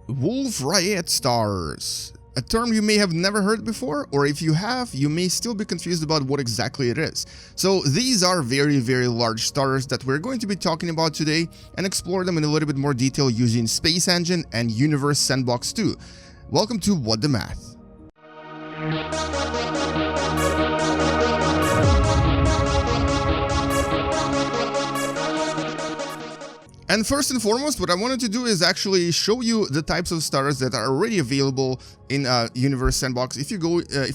Wolf-Rayet stars. A term you may have never heard before, or if you have, you may still be confused about what exactly it is. So these are very, very large stars that we're going to be talking about today and explore them in a little bit more detail using Space Engine and Universe Sandbox 2. Welcome to What the Math. And first and foremost, what I wanted to do is actually show you the types of stars that are already available in Universe Sandbox. If you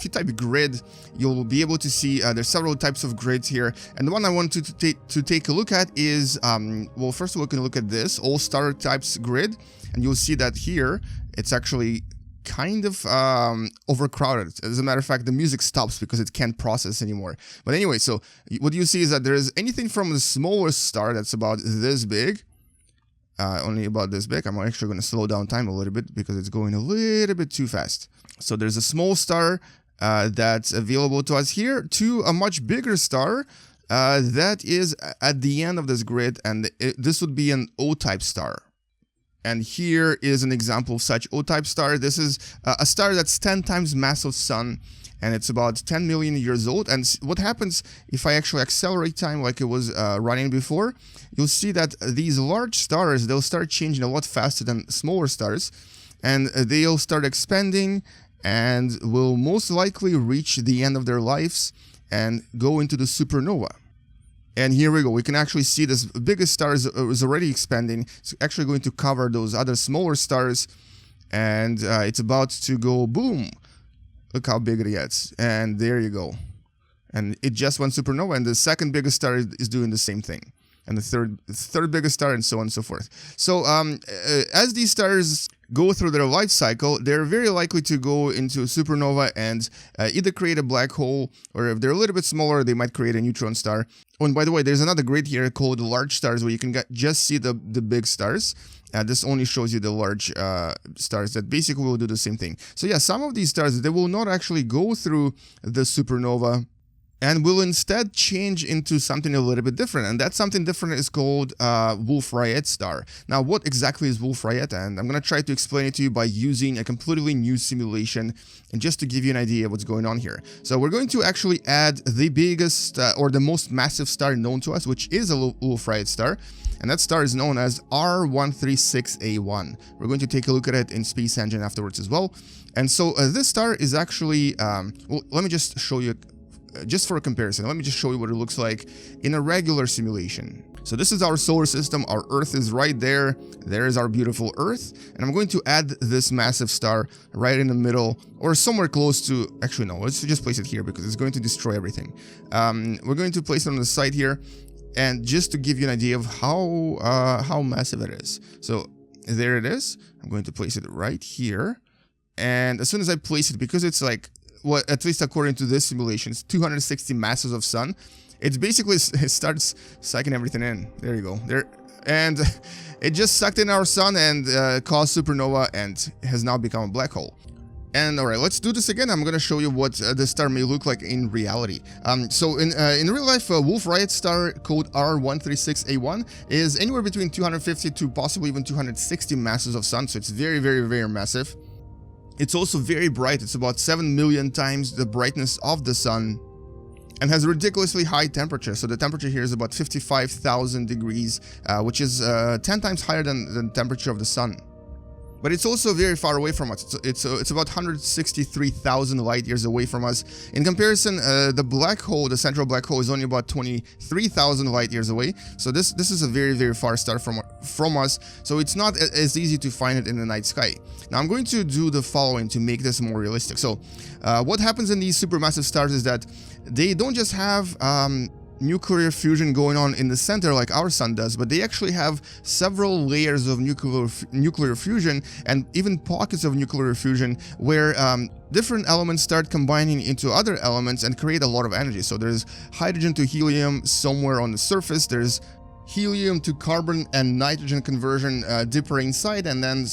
type grid, you'll be able to see there's several types of grids here. And the one I wanted to take a look at is, well, first of all, we can look at this all star types grid, and you'll see that here it's actually kind of overcrowded. As a matter of fact, the music stops because it can't process anymore. But anyway, so what you see is that there's anything from the smallest star that's about this big, only about this big. I'm actually going to slow down time a little bit because it's going a little bit too fast. So there's a small star that's available to us here, to a much bigger star that is at the end of this grid, and this would be an O-type star. And here is an example of such O-type star. This is a star that's 10 times mass of Sun, and it's about 10 million years old. And what happens if I actually accelerate time like it was running before, you'll see that these large stars, they'll start changing a lot faster than smaller stars, and they'll start expanding and will most likely reach the end of their lives and go into the supernova. And here we go. We can actually see this biggest star is already expanding. It's actually going to cover those other smaller stars, and it's about to go boom. Look how big it gets. And there you go. And it just went supernova, and the second biggest star is doing the same thing. And the third biggest star, and so on and so forth. So as these stars go through their life cycle, they're very likely to go into a supernova and either create a black hole, or if they're a little bit smaller, they might create a neutron star. Oh, and by the way, there's another grid here called large stars where you can just see the big stars. This only shows you the large stars that basically will do the same thing. So yeah, some of these stars, they will not actually go through the supernova and will instead change into something a little bit different. And that something different is called Wolf-Rayet star. Now, what exactly is Wolf-Rayet? And I'm going to try to explain it to you by using a completely new simulation, and just to give you an idea of what's going on here. So we're going to actually add the biggest or the most massive star known to us, which is a Wolf-Rayet star. And that star is known as R136A1. We're going to take a look at it in Space Engine afterwards as well. And so this star is actually, well, let me just show you, just for a comparison, let me just show you what it looks like in a regular simulation. So this is our solar system. Our Earth is right there. There is our beautiful Earth. And I'm going to add this massive star right in the middle, or somewhere close to, actually no, let's just place it here because it's going to destroy everything. We're going to place it on the side here. And just to give you an idea of how massive it is. So there it is. I'm going to place it right here. And as soon as I place it, because it's like, well, at least according to this simulation, it's 260 masses of Sun. It's basically, it starts sucking everything in. There you go. There, and it just sucked in our Sun and caused supernova and has now become a black hole. And all right, let's do this again. I'm going to show you what the star may look like in reality. So in real life, a Wolf-Rayet star code R136A1 is anywhere between 250 to possibly even 260 masses of Sun. So it's very, very, very massive. It's also very bright. It's about 7 million times the brightness of the Sun, and has a ridiculously high temperature. So the temperature here is about 55,000 degrees, which is 10 times higher than the temperature of the Sun. But it's also very far away from us. It's about 163,000 light years away from us. In comparison, the black hole, the central black hole, is only about 23,000 light years away. So this is a very, very far star from us. So it's not as easy to find it in the night sky. Now I'm going to do the following to make this more realistic. So what happens in these supermassive stars is that they don't just have nuclear fusion going on in the center like our Sun does, but they actually have several layers of nuclear fusion, and even pockets of nuclear fusion where different elements start combining into other elements and create a lot of energy. So there's hydrogen to helium somewhere on the surface, there's helium to carbon and nitrogen conversion deeper inside, and then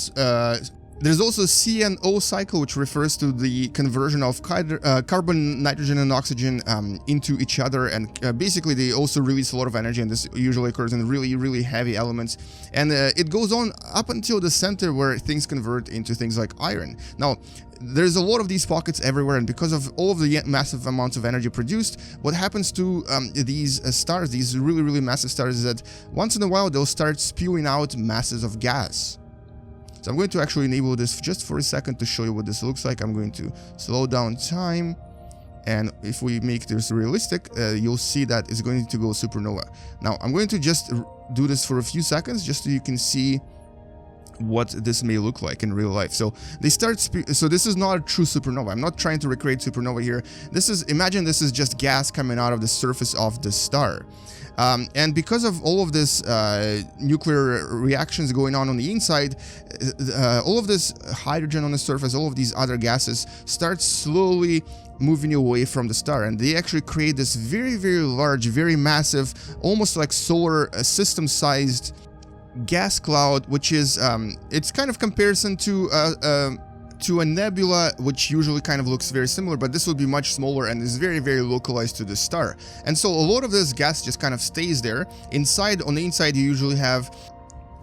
There's also CNO cycle, which refers to the conversion of carbon, nitrogen, and oxygen into each other, and basically they also release a lot of energy, and this usually occurs in really heavy elements, and it goes on up until the center where things convert into things like iron. Now, there's a lot of these pockets everywhere, and because of all of the massive amounts of energy produced, what happens to these stars, these really massive stars, is that once in a while they'll start spewing out masses of gas. So I'm going to actually enable this just for a second to show you what this looks like. I'm going to slow down time, and if we make this realistic, you'll see that it's going to go supernova. Now I'm going to just do this for a few seconds just so you can see what this may look like in real life. So they start so this is not a true supernova. I'm not trying to recreate supernova here. This is, imagine this is just gas coming out of the surface of the star. And because of all of this nuclear reactions going on the inside, all of this hydrogen on the surface, all of these other gases start slowly moving away from the star, and they actually create this very large, very massive, almost like solar system-sized gas cloud, which is it's kind of comparison to a nebula, which usually kind of looks very similar, but this would be much smaller and is very localized to the star. And so a lot of this gas just kind of stays there. Inside, on the inside, you usually have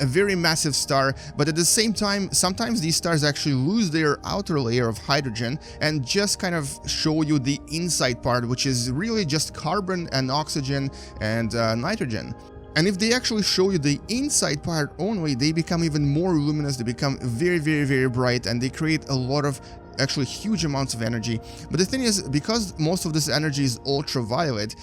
a very massive star, but at the same time, sometimes these stars actually lose their outer layer of hydrogen and just kind of show you the inside part, which is really just carbon and oxygen and nitrogen. And if they actually show you the inside part only, they become even more luminous, they become very bright, and they create a lot of, actually huge amounts of energy. But the thing is, because most of this energy is ultraviolet,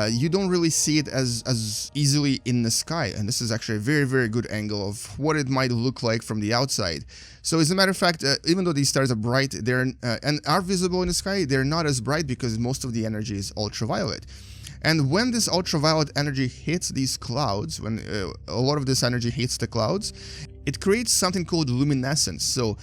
you don't really see it as easily in the sky. And this is actually a very good angle of what it might look like from the outside. So as a matter of fact, even though these stars are bright, they're and are visible in the sky, they're not as bright because most of the energy is ultraviolet. And when this ultraviolet energy hits these clouds, when a lot of this energy hits the clouds, it creates something called luminescence. So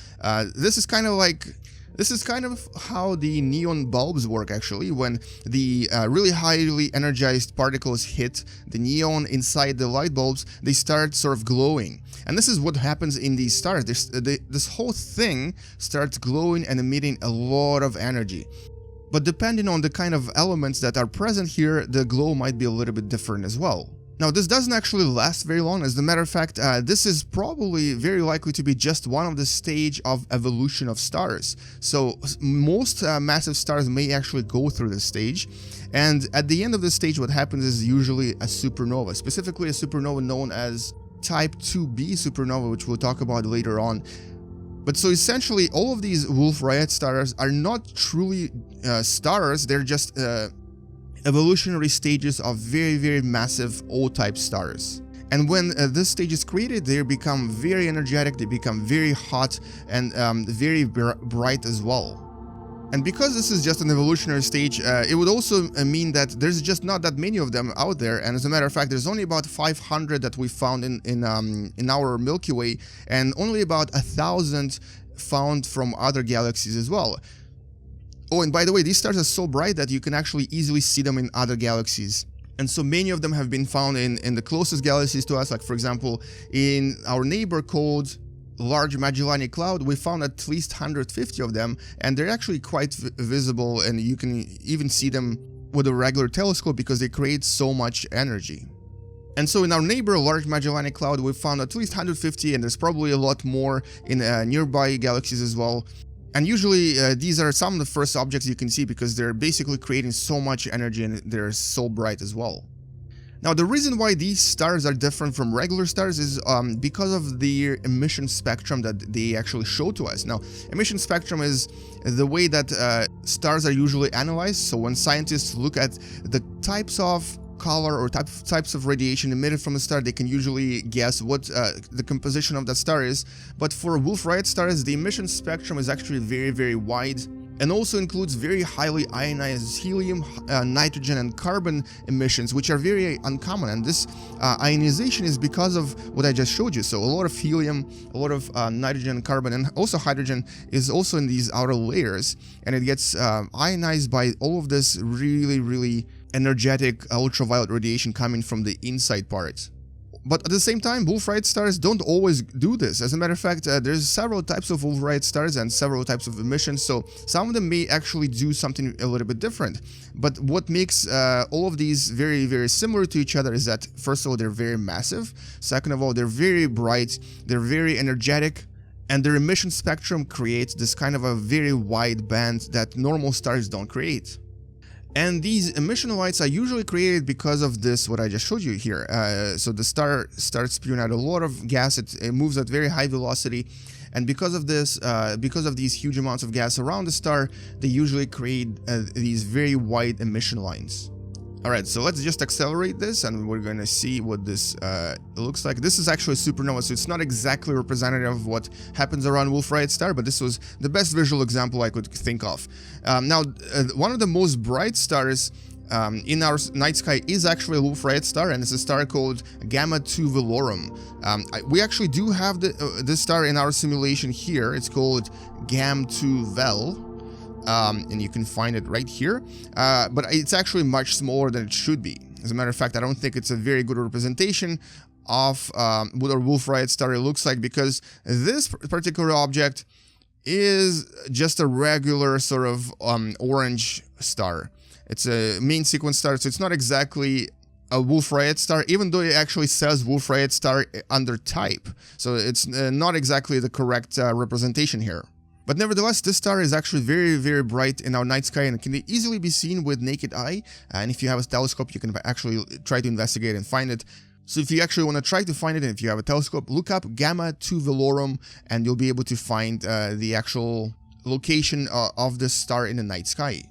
this is kind of how the neon bulbs work, actually. When the really highly energized particles hit the neon inside the light bulbs, they start sort of glowing. And this is what happens in these stars. This whole thing starts glowing and emitting a lot of energy. But depending on the kind of elements that are present here, the glow might be a little bit different as well. Now, this doesn't actually last very long. As a matter of fact, this is probably very likely to be just one of the stage of evolution of stars. So most massive stars may actually go through this stage. And at the end of this stage, what happens is usually a supernova, specifically a supernova known as Type 2b supernova, which we'll talk about later on. But so essentially, all of these Wolf-Rayet stars are not truly stars, they're just evolutionary stages of very massive O-type stars. And when this stage is created, they become very energetic, they become very hot, and very bright as well. And because this is just an evolutionary stage, it would also mean that there's just not that many of them out there. And as a matter of fact, there's only about 500 that we found in our Milky Way, and only about 1,000 found from other galaxies as well. Oh, and by the way, these stars are so bright that you can actually easily see them in other galaxies. And so many of them have been found in the closest galaxies to us, like for example, in our neighbor called Large Magellanic Cloud, we found at least 150 of them, and they're actually quite visible, and you can even see them with a regular telescope because they create so much energy. And so in our neighbor Large Magellanic Cloud, we found at least 150, and there's probably a lot more in nearby galaxies as well. And usually these are some of the first objects you can see because they're basically creating so much energy and they're so bright as well. Now, the reason why these stars are different from regular stars is because of the emission spectrum that they actually show to us. Now, emission spectrum is the way that stars are usually analyzed. So when scientists look at the types of color or types of radiation emitted from a star, they can usually guess what the composition of that star is. But for Wolf-Rayet stars, the emission spectrum is actually very wide, and also includes very highly ionized helium, nitrogen, and carbon emissions, which are very uncommon. And this ionization is because of what I just showed you. So a lot of helium, a lot of nitrogen, carbon, and also hydrogen is also in these outer layers, and it gets ionized by all of this really energetic ultraviolet radiation coming from the inside part. But at the same time, Wolf-Rayet stars don't always do this. As a matter of fact, there's several types of Wolf-Rayet stars and several types of emissions, so some of them may actually do something a little bit different. But what makes all of these very, very similar to each other is that, first of all, they're very massive. Second of all, they're very bright, they're very energetic, and their emission spectrum creates this kind of a very wide band that normal stars don't create. And these emission lights are usually created because of this, what I just showed you here. So the star starts spewing out a lot of gas, it moves at very high velocity, and because of this, because of these huge amounts of gas around the star, they usually create these very wide emission lines. Alright, so let's just accelerate this and we're gonna see what this looks like. This is actually a supernova, so it's not exactly representative of what happens around Wolf-Rayet star, but this was the best visual example I could think of. Now, one of the most bright stars in our night sky is actually a Wolf-Rayet star, and it's a star called Gamma 2 Velorum. We actually do have this star in our simulation here. It's called Gam 2 Vel. And you can find it right here, but it's actually much smaller than it should be. As a matter of fact, I don't think it's a very good representation of what our Wolf-Rayet star looks like, because this particular object is just a regular sort of orange star. It's a main sequence star, so it's not exactly a Wolf-Rayet star, even though it actually says Wolf-Rayet star under type. So it's not exactly the correct representation here. But nevertheless, this star is actually very, very bright in our night sky and can easily be seen with naked eye. And if you have a telescope, you can actually try to investigate and find it. So if you actually want to try to find it, and if you have a telescope, look up Gamma 2 Velorum, and you'll be able to find the actual location of this star in the night sky.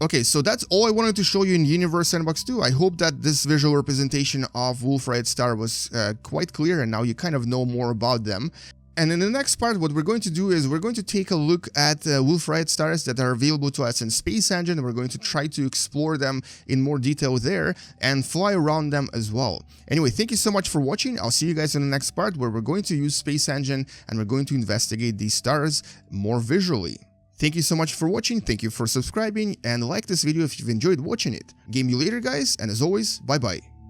Okay, so that's all I wanted to show you in Universe Sandbox 2. I hope that this visual representation of Wolf-Rayet star was quite clear, and now you kind of know more about them. And in the next part, what we're going to do is we're going to take a look at Wolf-Rayet stars that are available to us in Space Engine, and we're going to try to explore them in more detail there and fly around them as well. Anyway, thank you so much for watching. I'll see you guys in the next part, where we're going to use Space Engine and we're going to investigate these stars more visually. Thank you so much for watching, thank you for subscribing, and like this video if you've enjoyed watching it. Game you later, guys, and as always, bye bye.